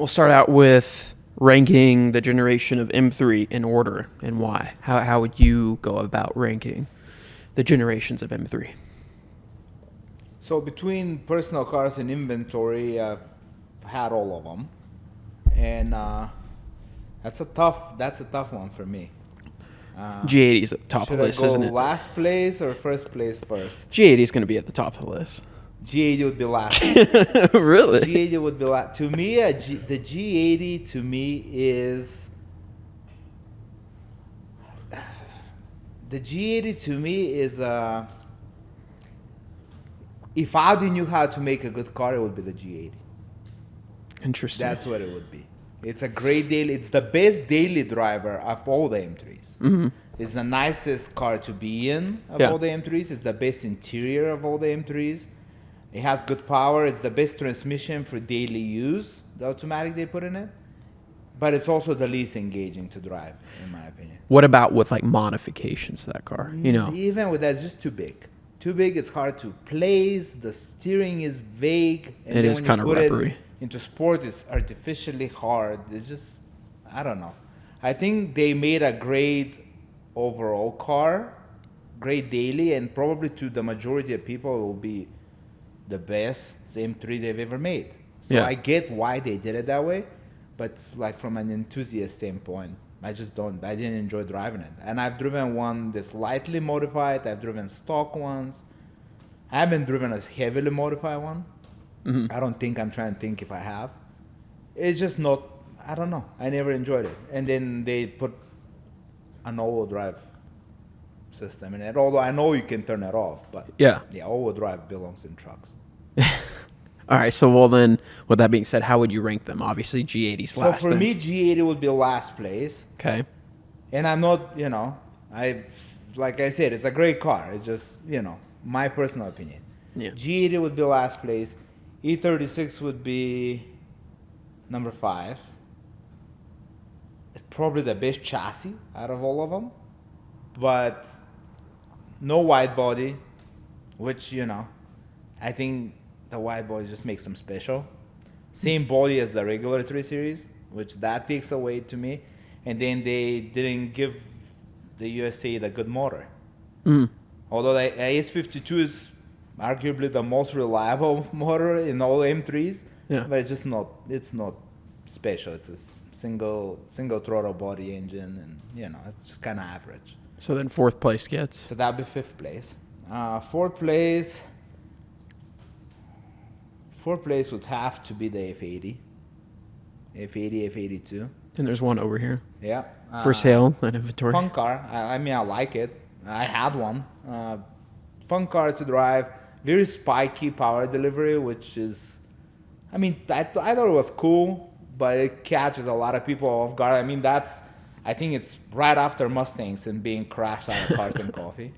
we'll start out with ranking the generation of M3 in order and why. How would you go about ranking the generations of M3? So between personal cars and inventory, I've had all of them, and that's a tough one for me. G80 is at the top of the list, Should I isn't go it? last place or first place first? G80 is going to be at the top of the list. G80 would be last. Really? G80 would be last. To me, the G80 to me is the G80 to me is if Audi knew how to make a good car, it would be the G80. Interesting. That's what it would be. It's a great daily. It's the best daily driver of all the M3s. Mm-hmm. It's the nicest car to be in of all the M3s. It's the best interior of all the M3s. It has good power. It's the best transmission for daily use, the automatic they put in it. But it's also the least engaging to drive, in my opinion. What about with like modifications to that car? You know, Even with that, it's just too big. Too big, it's hard to place. The steering is vague. And it then is when you kind of put it rubbery. into sport, it's artificially hard. It's just, I don't know. I think they made a great overall car, great daily, and probably to the majority of people, it will be the best M3 they've ever made. So Yeah. I get why they did it that way, but like from an enthusiast standpoint, I didn't enjoy driving it. And I've driven one that's lightly modified. I've driven stock ones. I haven't driven a heavily modified one. Mm-hmm. I don't think, I'm trying to think if I have. It's just not, I don't know. I never enjoyed it. And then they put an all-wheel drive system in it. Although I know you can turn it off, but Yeah. all-wheel drive belongs in trucks. All right. So, well, then, with that being said, how would you rank them? Obviously, G80's So last. for then. me, G80 would be last place. Okay. And I'm not, like I said, it's a great car. It's just, my personal opinion. Yeah. G80 would be last place. E36 would be number 5. It's probably the best chassis out of all of them. But no wide body, which, I think the wide body just makes them special. Same body as the regular 3 Series, which that takes away to me. And then they didn't give the USA the good motor. Mm. Although the AS52 is arguably the most reliable motor in all M3s, Yeah. but it's not special. It's a single throttle body engine, and it's just kind of average. So then fourth place gets. So that'd be 5th place. Fourth place would have to be the F80, F82. And there's one over here Yeah. for sale and inventory. Fun car. I mean, I like it. I had one. Fun car to drive. Very spiky power delivery, which is, I thought it was cool, but it catches a lot of people off guard. I think it's right after Mustangs and being crashed out of Cars and Coffee.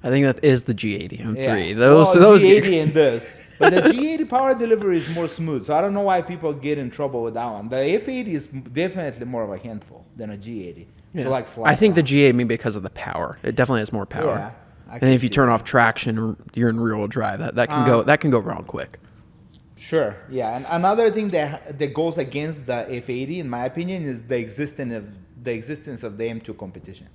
I think that is the G80 M3. Yeah. Those G80 and this. But the G80 power delivery is more smooth, so I don't know why people get in trouble with that one. The F80 is definitely more of a handful than a G80. Yeah. So like I think the G80 because of the power. It definitely has more power. Yeah, I and can if you see turn that. off traction, you're in rear-wheel drive. That can go wrong quick. Sure, yeah. And another thing that goes against the F80, in my opinion, is the existence of the M2 competition.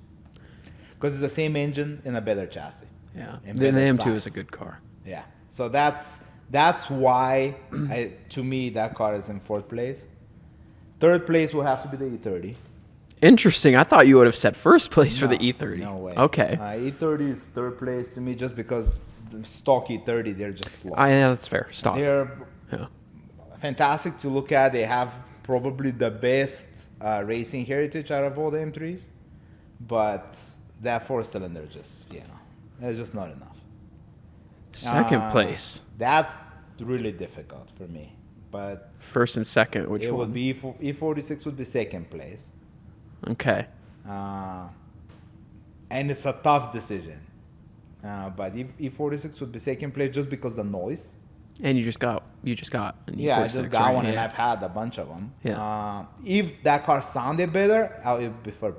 Because it's the same engine in a better chassis. Yeah. And The better M2 is size. a good car. Yeah. So that's why, to me, that car is in 4th place. 3rd place will have to be the E30. Interesting. I thought you would have said first place for the No, E30. No way. Okay. E30 is 3rd place to me just because the stock E30, they're just slow. Yeah, that's fair. Stop. They're Yeah. fantastic to look at. They have probably the best racing heritage out of all the M3s, but that 4-cylinder it's just not enough. Second place. That's really difficult for me, but First and second, which it one? would be E46 would be 2nd place, Okay. and it's a tough decision. But E46 would be 2nd place just because the noise. And you just got an Yeah, I E46, just got right? one, and Yeah. I've had a bunch of them. Yeah. If that car sounded better, it would be first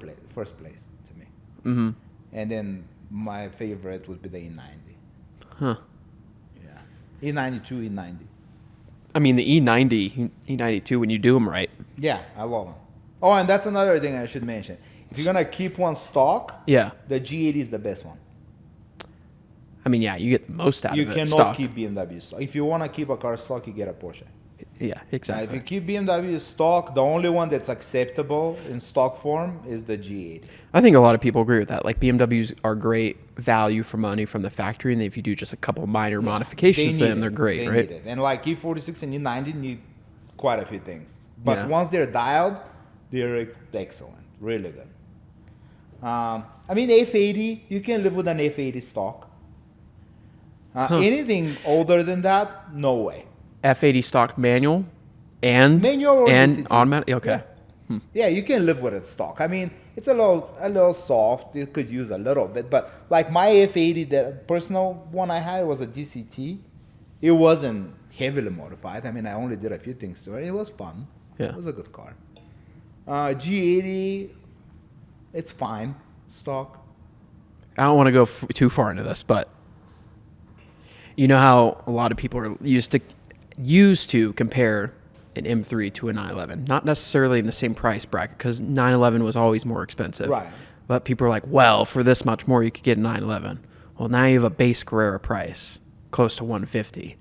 place to me. Mm-hmm. And then my favorite would be the E90. Huh. Yeah, E92, E90. I mean, the E90, E92, when you do them right. Yeah, I love them. Oh, and that's another thing I should mention. If you're gonna keep one stock, Yeah. the G80 is the best one. I mean, yeah, you get the most out You of it. cannot stock. keep BMW stock. If you want to keep a car stock, you get a Porsche. Yeah, If exactly. you keep BMW stock, the only one that's acceptable in stock form is the G80. I think a lot of people agree with that. Like BMWs are great value for money from the factory, and if you do just a couple minor modifications to them, they're great, They right? need it. And like E46 and E90 need quite a few things. But Yeah. once they're dialed, they're excellent. Really good. I mean, F80, you can live with an F80 stock. Anything older than that, no way. F80 stock manual and Manual or and DCT. automatic. Okay. Yeah. Yeah, you can live with it stock. I mean, it's a little soft. It could use a little bit, but like my F80, the personal one I had was a DCT. It wasn't heavily modified. I mean, I only did a few things to it. It was fun. Yeah. It was a good car. G80, it's fine stock. I don't want to go too far into this, but you know how a lot of people are used to compare an M3 to a 911, not necessarily in the same price bracket, because 911 was always more expensive. Right. But people are like, well, for this much more, you could get a 911. Well, now you have a base Carrera price close to 150,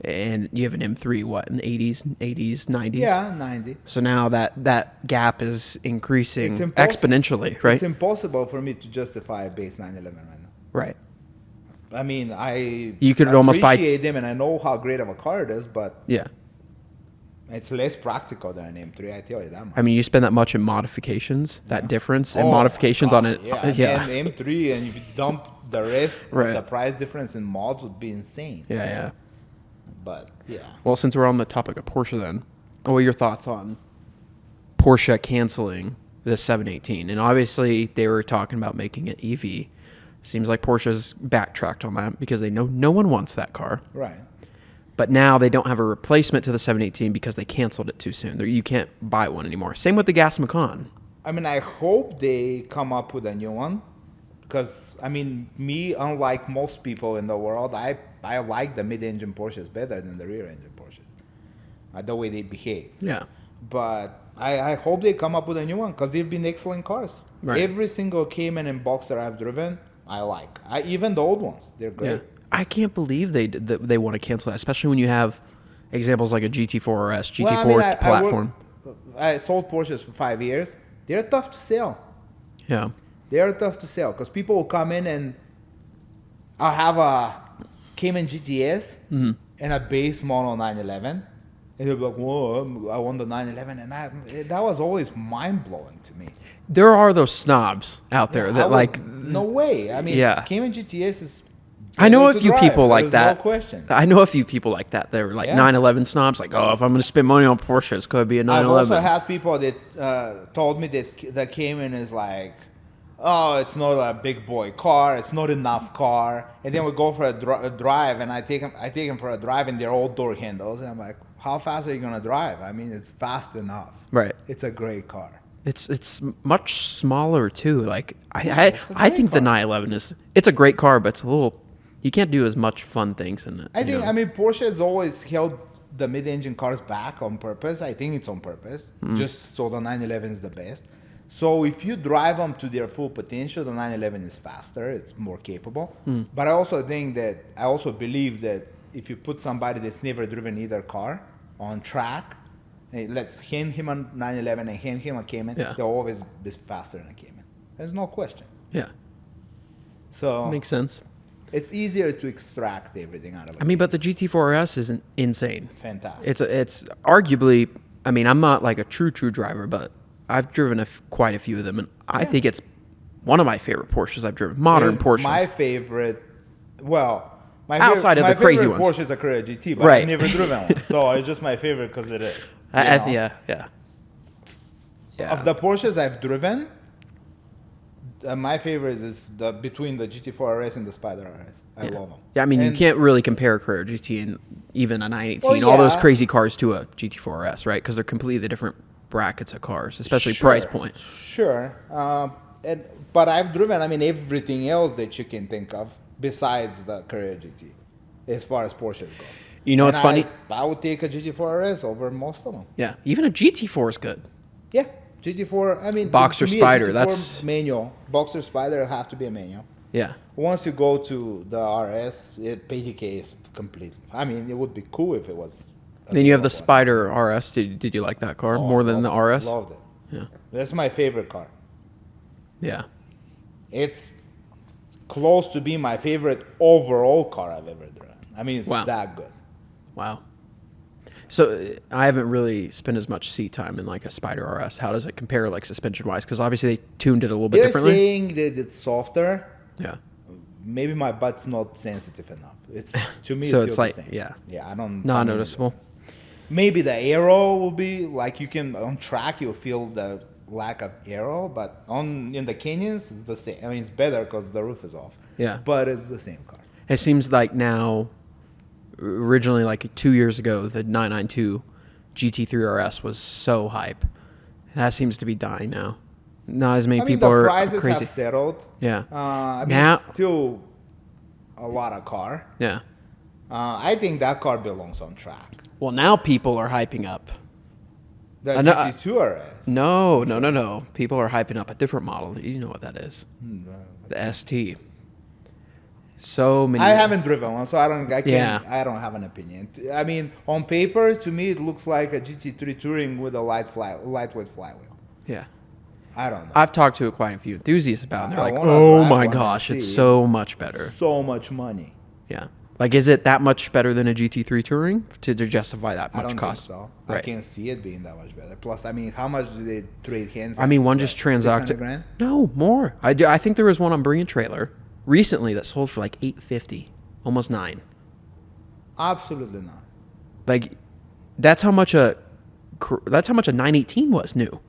and you have an M3, what, in the 80s, 90s? Yeah, 90. So now that gap is increasing It's impossible. exponentially, right? It's impossible for me to justify a base 911 right now. Right. I mean, You could almost buy- appreciate them, and I know how great of a car it is, but Yeah. it's less practical than an M3. I tell you that much. I mean, you spend that much in modifications, that difference in Oh, modifications my on God, it. Yeah, and M3, and if you dump the rest Right. of the price difference in mods, would be insane. Yeah, yeah. But yeah, Well, since we're on the topic of Porsche, then, what are your thoughts on Porsche canceling the 718? And obviously, they were talking about making it EV. Seems like Porsche's backtracked on that because they know no one wants that car. right. But now they don't have a replacement to the 718 because they canceled it too soon. You can't buy one anymore. Same with the Gas Macan. I mean, I hope they come up with a new one, because I mean, unlike most people in the world, I like the mid-engine Porsches better than the rear-engine Porsches, the way they behave. Yeah. But I hope they come up with a new one, because they've been excellent cars. Right. Every single Cayman and Boxster I've driven, I like. Even the old ones, they're great. Yeah. I can't believe they want to cancel that, especially when you have examples like a GT4 RS, GT4 Well, I mean, platform. I sold Porsches for 5 years. They're tough to sell. Yeah. They are tough to sell, because people will come in and I'll have a Cayman GTS and a base model 911. And they'll be like, whoa, I want the 911. And that was always mind-blowing to me. There are those snobs out there I that would- No way. I mean, Yeah. Cayman GTS is... I know a to few drive. people like There's that. No question. I know a few people like that. They're like Yeah. 911 snobs. Like, oh, if I'm going to spend money on Porsche, it's going to be a I've 911. also had people that told me that the Cayman is like, oh, it's not a big boy car, it's not enough car, and then we go for a drive, and I take them for a drive, and they're all door handles, and I'm like, how fast are you gonna drive? I mean, it's fast enough. Right. It's a great car. It's much smaller too. Like it's a I great think the car. 911 it's a great car, but it's a little. You can't do as much fun things in it. I think. know? I mean, Porsche has always held the mid-engine cars back on purpose. I think it's on purpose, just so the 911 is the best. So if you drive them to their full potential, the 911 is faster. It's more capable. But I also believe that if you put somebody that's never driven either car on track, and let's hand him a 911 and hand him a Cayman, Yeah. they'll always be faster than a Cayman. There's no question. Yeah, So makes sense. it's easier to extract everything out of it. I mean, but the GT4 RS isn't insane. Fantastic. It's arguably. I mean, I'm not like a true driver, but I've driven quite a few of them, and I think it's one of my favorite Porsches I've driven. Modern Here's Porsches. My favorite, Outside of the crazy favorite ones. Porsche is a Carrera GT, but Right. I've never driven one, so it's just my favorite because it is. you know? Yeah. Of the Porsches I've driven, my favorite is between the GT4 RS and the Spider RS. I love them. Yeah, I mean, you And- can't really compare a Carrera GT and even a 918, Well, all those yeah. crazy cars to a GT4 RS, right? Because they're completely different brackets of cars, especially Sure, price point. Sure. But I've driven, everything else that you can think of besides the Carrera GT, as far as Porsches go. You know And what's funny? I would take a GT4 RS over most of them. Yeah, even a GT4 is good. Yeah, GT4. I mean, Boxer to me, Spider, a GT4 that's- manual. Boxer Spider have to be a manual. Yeah. Once you go to the RS, PTK is complete. I mean, it would be cool if it was. Then you have the one. Spider RS. Did you like that car Oh, more than the loved it, RS? Loved it. Yeah. That's my favorite car. Yeah. It's close to being my favorite overall car I've ever driven. I mean, it's Wow. that good. Wow. So I haven't really spent as much seat time in like a Spider RS. How does it compare like suspension wise? Because obviously they tuned it a little bit They're differently. saying that it's softer. Yeah. Maybe my butt's not sensitive enough. It's to me. So it it's feels like the same. yeah. Yeah, I don't. Not find any noticeable. difference. Maybe the aero will be like you can on track you'll feel the lack of aero, but in the canyons it's the same. I mean, it's better because the roof is off. Yeah. But it's the same car. It seems like now, originally like 2 years ago, the 992 GT3 RS was so hype. That seems to be dying now. Not as many I mean, people the are prices crazy. have settled. Yeah. I mean, Now- it's still a lot of car. Yeah. I think that car belongs on track. Well, now people are hyping up. The I know- GT2 RS. No. People are hyping up a different model. You know what that is? Hmm, The ST. So many. I haven't driven one, so I can't. Yeah. I don't have an opinion. I mean, on paper, to me, it looks like a GT3 Touring with a lightweight flywheel. Yeah. I don't know. I've talked to quite a few enthusiasts about it. And they're I like, wanna oh drive my one and gosh, it's see. so much better. So much money. Yeah. Like, is it that much better than a GT3 Touring to justify that I much don't cost? think so. I Right. can't see it being that much better. Plus, I mean, how much do they trade hands? I mean, at? one just 600 transacted. grand? No, more. I think there was one on Bring a Trailer recently that sold for like $850, almost $9. Absolutely not. Like, that's how much a 918 was new.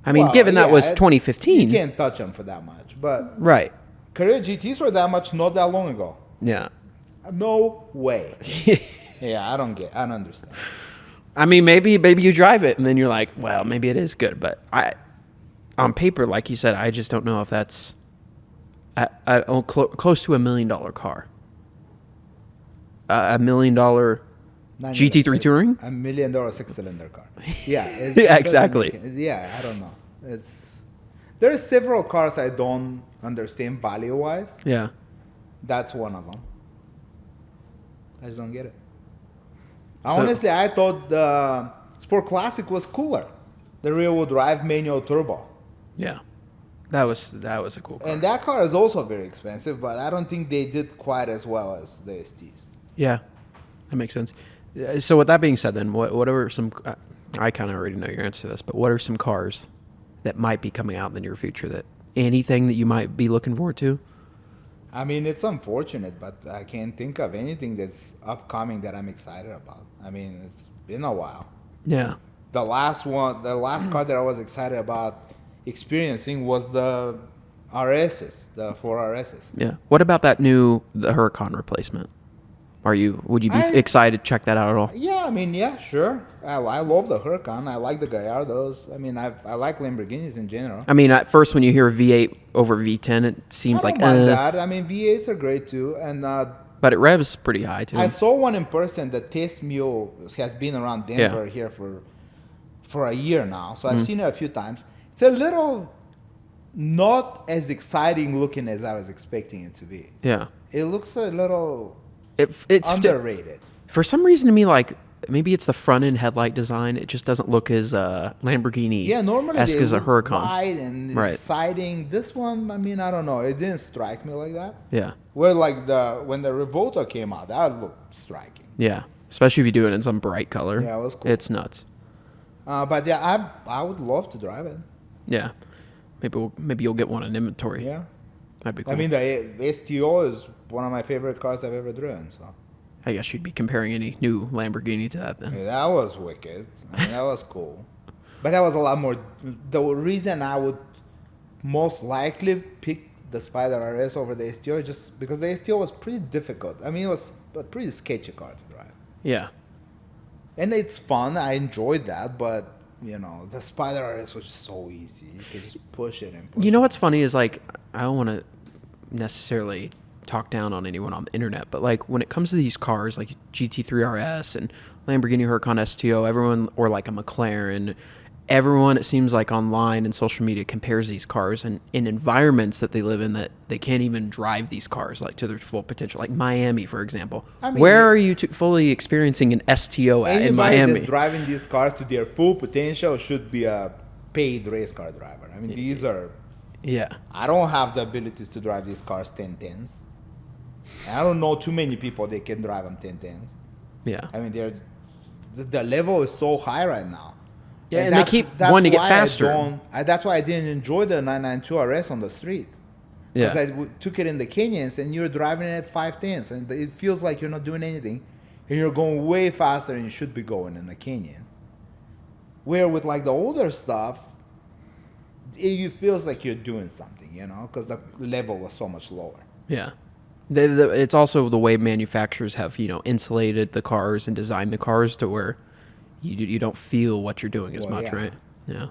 I mean, Well, given that yeah, was 2015, You can't touch them for that much. But right? Carrera GTs were that much not that long ago. Yeah. No way. Yeah, I don't understand. I mean, maybe you drive it and then you're like, well, maybe it is good, but on paper, like you said, I just don't know if that's close to $1 million car. $1 million GT3 Touring. $1 million 6-cylinder car. Yeah. Yeah, exactly. Yeah, I don't know. There's several cars I don't understand value-wise. Yeah. That's one of them. I just don't get it. So- Honestly, I thought the Sport Classic was cooler. The rear-wheel drive manual turbo. Yeah. That was a cool car. And that car is also very expensive, but I don't think they did quite as well as the STs. Yeah. That makes sense. So with that being said, then what are some? I kind of already know your answer to this, but what are some cars that might be coming out in the near future? That anything that you might be looking forward to? I mean, it's unfortunate, but I can't think of anything that's upcoming that I'm excited about. I mean, it's been a while. Yeah. The last car that I was excited about experiencing was the RSs, the 4 RSs. Yeah. What about the Huracan replacement? Would you be excited to check that out at all? Yeah, I mean, yeah, sure. I love the Huracan. I like the Gallardos. I mean, I like Lamborghinis in general. I mean, at first when you hear V8 over V10, it seems I like, don't mind that. I mean, V8s are great too, and but it revs pretty high too. I saw one in person. The Test Mule has been around Denver here for a year now, so I've seen it a few times. It's a little not as exciting looking as I was expecting it to be. Yeah. It looks a little It's underrated. For some reason to me, like maybe it's the front end headlight design. It just doesn't look as Lamborghini. Yeah, normally esque they as a look Huracan. wide and Right. exciting. This one, I mean, I don't know. It didn't strike me like that. Yeah. Where like when the Revolta came out, that looked striking. Yeah. Especially if you do it in some bright color. Yeah, it was cool. It's nuts. But yeah, I would love to drive it. Yeah. Maybe you'll get one in inventory. Yeah. That'd be cool. I mean, the STO is one of my favorite cars I've ever driven. So I guess you'd be comparing any new Lamborghini to that then. yeah, that was wicked. I mean, that was cool. But that was a lot more. The reason I would most likely pick the Spider RS over the STO is just because the STO was pretty difficult. I mean, it was a pretty sketchy car to drive. Yeah. And it's fun. I enjoyed that, but the Spider RS was just so easy. You could just push it and push. You know what's funny is like I don't want to necessarily talk down on anyone on the internet, but like when it comes to these cars like GT3 RS and Lamborghini Huracan STO, everyone, or like a McLaren, everyone, it seems like online and social media compares these cars and in environments that they live in that they can't even drive these cars like to their full potential. Like Miami, for example. I mean, where are you fully experiencing an STO at in anybody Miami? that's driving these cars to their full potential should be a paid race car driver. I mean, these are. Yeah. I don't have the abilities to drive these cars 1010s. And I don't know too many people that can drive them 1010s. Yeah. I mean, the level is so high right now. Yeah, and they keep wanting to get faster. That's why I didn't enjoy the 992 RS on the street. Yeah. Because I took it in the canyons and you're driving it at 510s and it feels like you're not doing anything and you're going way faster than you should be going in a canyon. Where with like the older stuff, it feels like you're doing something, you know, because the level was so much lower. Yeah. It's also the way manufacturers have, you know, insulated the cars and designed the cars to where you don't feel what you're doing as much, right? Yeah.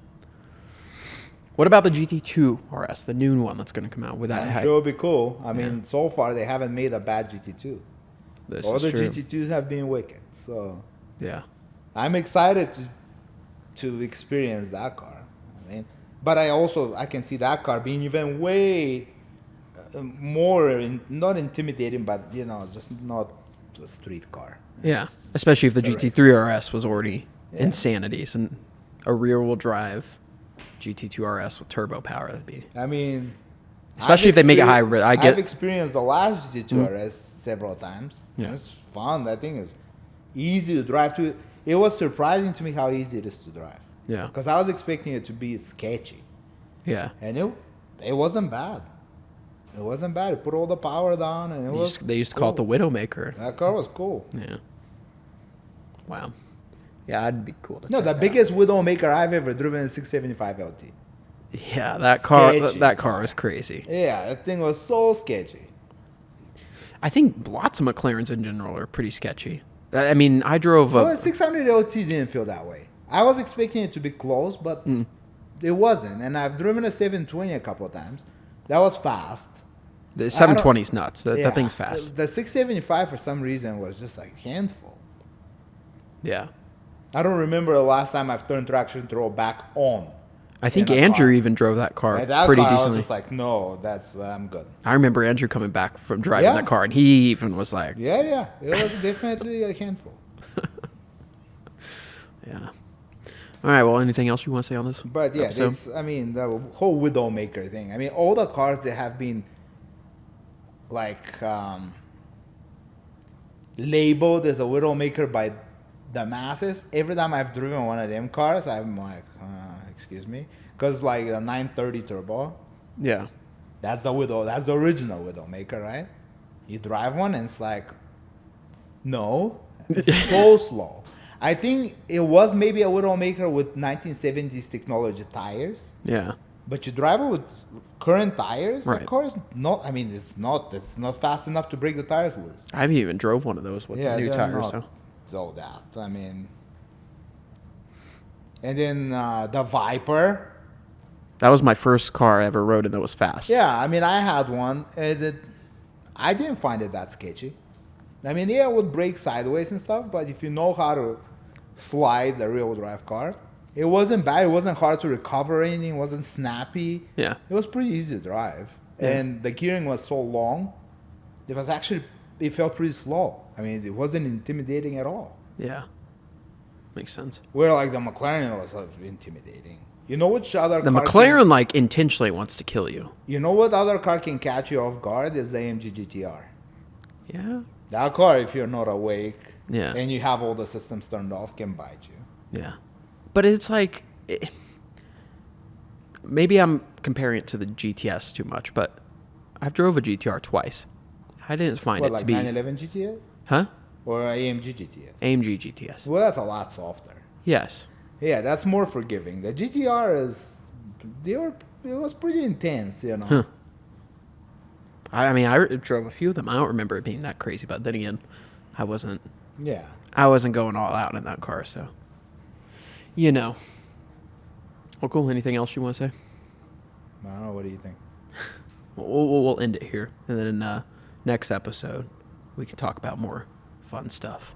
What about the GT2 RS, the new one that's going to come out with that? I'm sure it'll be cool. I mean, so far they haven't made a bad GT2. All the true. GT2s have been wicked. So yeah, I'm excited to experience that car. I mean, but I can see that car being even way more not intimidating, but you know, just not a street car. Yeah, especially if the GT3 RS was already insanities and a rear-wheel drive GT2 RS with turbo power. That'd be. I mean, especially if they make it high. I've experienced the last GT2 RS several times. Yeah. It's fun. That thing is easy to drive to. It was surprising to me how easy it is to drive. Yeah. Because I was expecting it to be sketchy. Yeah. And it wasn't bad. It wasn't bad. It put all the power down, and they used to call it the Widowmaker. That car was cool. Yeah. Wow. Yeah, that'd be cool to No, the biggest Widowmaker I've ever driven is 675 LT. Yeah, that car is crazy. Yeah, that thing was so sketchy. I think lots of McLarens in general are pretty sketchy. I mean, I drove a 600 LT didn't feel that way. I was expecting it to be close, but it wasn't. And I've driven a 720 a couple of times. That was fast. The 720 is nuts. That thing's fast. The 675 for some reason was just like handful. Yeah. I don't remember the last time I've turned traction control back on. I think Andrew even drove that car pretty decently. I was just like, no, I'm good. I remember Andrew coming back from driving that car, and he even was like, yeah, it was definitely a handful. Yeah. All right. Well, anything else you want to say on this? But yeah, I mean, the whole Widowmaker thing. I mean, all the cars that have been like labeled as a Widowmaker by the masses. Every time I've driven one of them cars, I'm like, excuse me, because like the 930 turbo. Yeah. That's the original Widowmaker, right? You drive one and it's like, no, it's so slow. I think it was maybe a Widowmaker with 1970s technology tires. Yeah. But you drive it with current tires, right. The car is not, I mean, it's not fast enough to break the tires loose. I've even drove one of those with new tires. So that, I mean. And then the Viper. That was my first car I ever rode, and that was fast. Yeah, I mean, I had one, and I didn't find it that sketchy. I mean, yeah, it would brake sideways and stuff, but if you know how to slide a real drive car, it wasn't bad. It wasn't hard to recover or anything. It wasn't snappy. Yeah. It was pretty easy to drive. Yeah. And the gearing was so long, it felt pretty slow. I mean, it wasn't intimidating at all. Yeah. Makes sense. Where like the McLaren was intimidating. You know which other the car McLaren like intentionally wants to kill you. You know what other car can catch you off guard is the AMG GTR. Yeah. That car, if you're not awake and you have all the systems turned off, can bite you. Yeah. But it's like, maybe I'm comparing it to the GTS too much, but I've drove a GTR twice. I didn't find it to be... 911 GTS? Huh? Or AMG GTS? AMG GTS. Well, that's a lot softer. Yes. Yeah, that's more forgiving. The GTR it was pretty intense, you know. Huh. I mean, I drove a few of them. I don't remember it being that crazy, but then again, I wasn't going all out in that car, so you know. Well, cool. Anything else you want to say? I don't know. What do you think? We'll end it here, and then next episode, we can talk about more fun stuff.